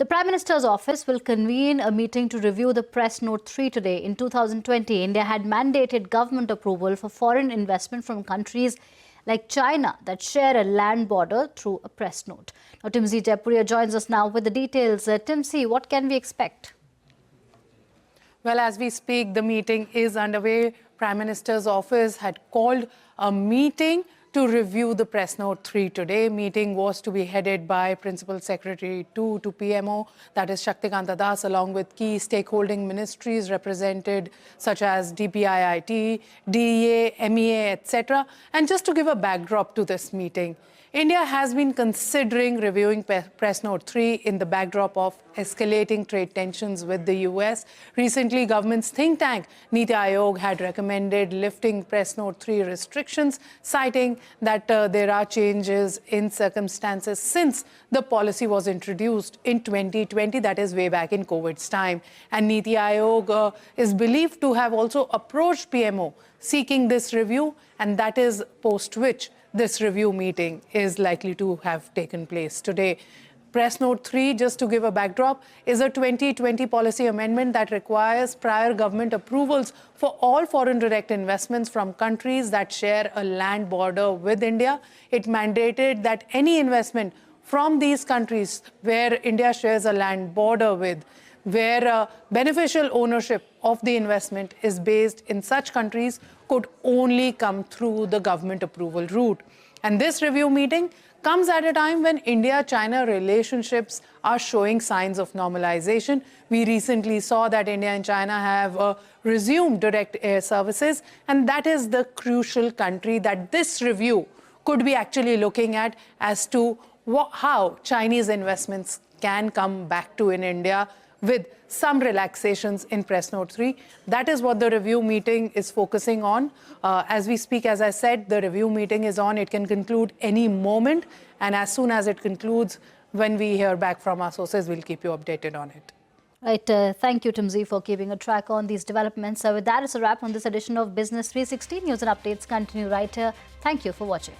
The Prime Minister's office will convene a meeting to review the Press Note 3 today. In 2020, India had mandated government approval for foreign investment from countries like China that share a land border through a press note. Now, Timsy Jaipuriya joins us now with the details. Timsy, what can we expect? Well, as we speak, the meeting is underway. Prime Minister's office had called a meeting to review the Press Note 3 today. Meeting was to be headed by Principal Secretary to PMO, that is Shaktikanta Das, along with key stakeholding ministries represented such as DPIIT, DEA, MEA, etc. And just to give a backdrop to this meeting, India has been considering reviewing Press Note 3 in the backdrop of escalating trade tensions with the US. Recently, government's think tank, Niti Aayog, had recommended lifting Press Note 3 restrictions, citing that there are changes in circumstances since the policy was introduced in 2020, that is way back in COVID's time. And Niti Aayog is believed to have also approached PMO seeking this review, and that is post which this review meeting is likely to have taken place today. Press Note 3, just to give a backdrop, is a 2020 policy amendment that requires prior government approvals for all foreign direct investments from countries that share a land border with India. It mandated that any investment from these countries where India shares a land border with, where beneficial ownership of the investment is based in such countries, could only come through the government approval route. And this review meeting comes at a time when India-China relationships are showing signs of normalization. We recently saw that India and China have resumed direct air services, and that is the crucial country that this review could be actually looking at as to how Chinese investments can come back to in India with some relaxations in Press Note 3. That is what the review meeting is focusing on. As we speak, as I said, the review meeting is on. It can conclude any moment. And as soon as it concludes, when we hear back from our sources, we'll keep you updated on it. Right. Thank you, Timsy, for keeping a track on these developments. With that, it's a wrap on this edition of Business 360. News and updates continue right here. Thank you for watching.